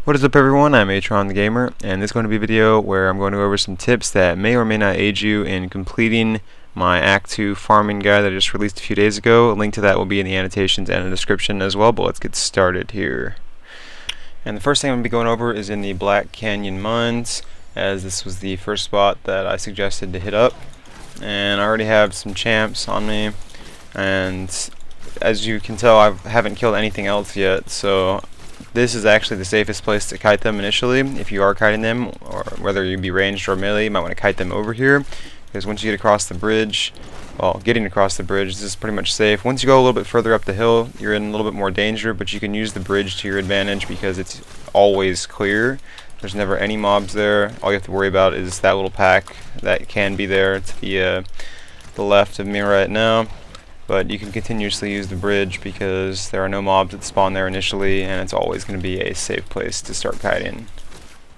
What is up everyone, I'm ATRon The Gamer, and this is going to be a video where I'm going to go over some tips that may or may not aid you in completing my Act 2 farming guide that I just released a few days ago. A link to that will be in the annotations and the description as well, but let's get started here. And the first thing I'm going to be going over is in the Black Canyon Mines, as this was the first spot that I suggested to hit up. And I already have some champs on me, and as you can tell I haven't killed anything else yet, so this is actually the safest place to kite them initially. If you are kiting them, or whether you be ranged or melee, you might want to kite them over here, because once you get across the bridge, well, getting across the bridge, this is pretty much safe. Once you go a little bit further up the hill, you're in a little bit more danger, but you can use the bridge to your advantage because it's always clear. There's never any mobs there. All you have to worry about is that little pack that can be there to the left of me right now. But you can continuously use the bridge because there are no mobs that spawn there initially, and it's always going to be a safe place to start kiting.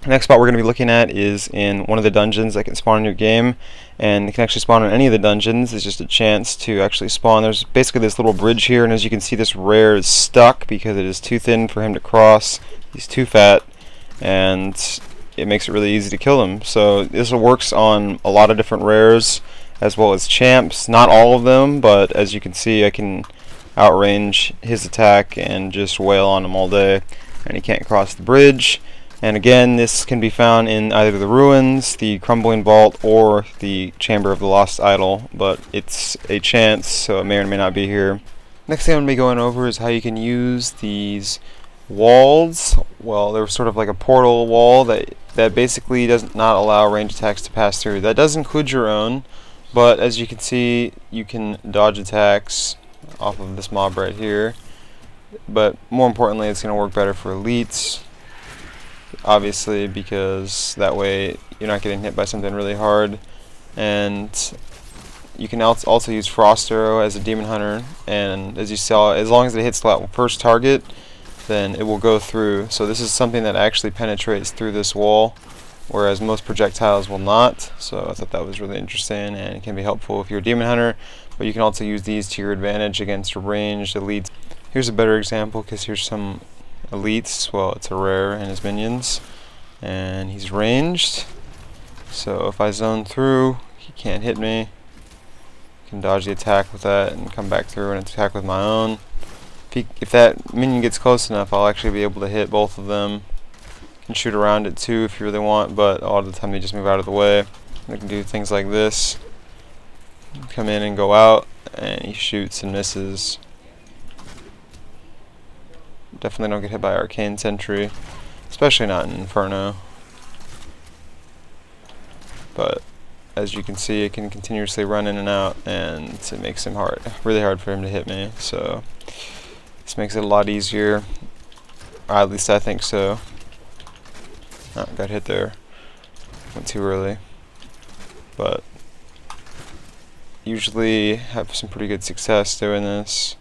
The next spot we're going to be looking at is in one of the dungeons that can spawn in your game, and it can actually spawn in any of the dungeons. It's just a chance to actually spawn. There's basically this little bridge here, and as you can see, this rare is stuck because it is too thin for him to cross. He's too fat, and it makes it really easy to kill him. So this works on a lot of different rares as well as champs. Not all of them, but as you can see, I can outrange his attack and just wail on him all day, and he can't cross the bridge. And again, this can be found in either the ruins, the crumbling vault, or the chamber of the lost idol, but it's a chance, so it may or may not be here. Next thing I'm going to be going over is how you can use these walls. Well, they're sort of like a portal wall that basically does not allow ranged attacks to pass through. That does include your own, but as you can see, you can dodge attacks off of this mob right here. But more importantly, it's going to work better for elites, obviously, because that way you're not getting hit by something really hard. And you can also use Frost Arrow as a Demon Hunter, and as you saw, as long as it hits that first target, then it will go through. So this is something that actually penetrates through this wall, whereas most projectiles will not. So I thought that was really interesting, and it can be helpful if you're a Demon Hunter, but you can also use these to your advantage against ranged elites. Here's a better example, because here's some elites. Well, it's a rare and his minions, and he's ranged, so if I zone through, he can't hit me. I can dodge the attack with that and come back through and attack with my own. If that minion gets close enough, I'll actually be able to hit both of them. You can shoot around it too if you really want, but a lot of the time they just move out of the way. I can do things like this, come in and go out, and he shoots and misses. Definitely don't get hit by Arcane Sentry, especially not in Inferno. But as you can see, it can continuously run in and out, and it makes him really hard for him to hit me. So this makes it a lot easier, or at least I think so. Oh, got hit there. Went too early. But usually have some pretty good success doing this.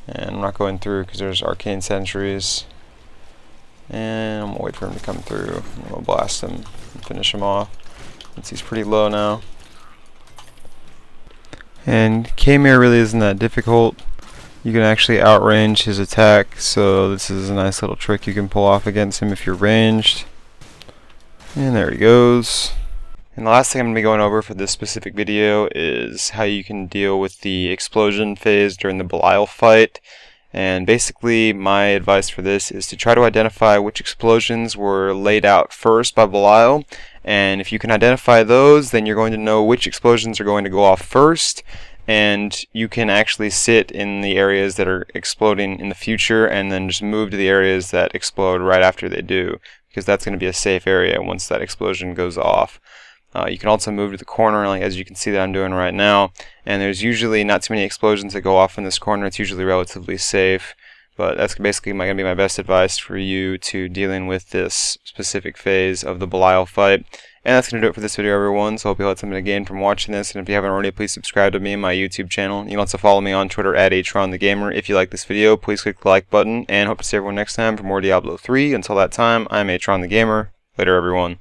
And I'm not going through because there's arcane sentries. And I'm going to wait for him to come through. I'm going to blast him and finish him off, since he's pretty low now. And K-Mare really isn't that difficult. You can actually outrange his attack, so this is a nice little trick you can pull off against him if you're ranged. And there he goes. And the last thing I'm going to be going over for this specific video is how you can deal with the explosion phase during the Belial fight. And basically my advice for this is to try to identify which explosions were laid out first by Belial. And if you can identify those, then you're going to know which explosions are going to go off first. And you can actually sit in the areas that are exploding in the future and then just move to the areas that explode right after they do, because that's going to be a safe area once that explosion goes off. You can also move to the corner, like as you can see that I'm doing right now, and there's usually not too many explosions that go off in this corner. It's usually relatively safe, but that's basically going to be my best advice for you to dealing with this specific phase of the Belial fight. And that's going to do it for this video, everyone, so I hope you had something to gain from watching this, and if you haven't already, please subscribe to me and my YouTube channel. You can also follow me on Twitter at ATRon The Gamer. If you like this video, please click the like button, and hope to see everyone next time for more Diablo 3. Until that time, I'm ATRon The Gamer. Later, everyone.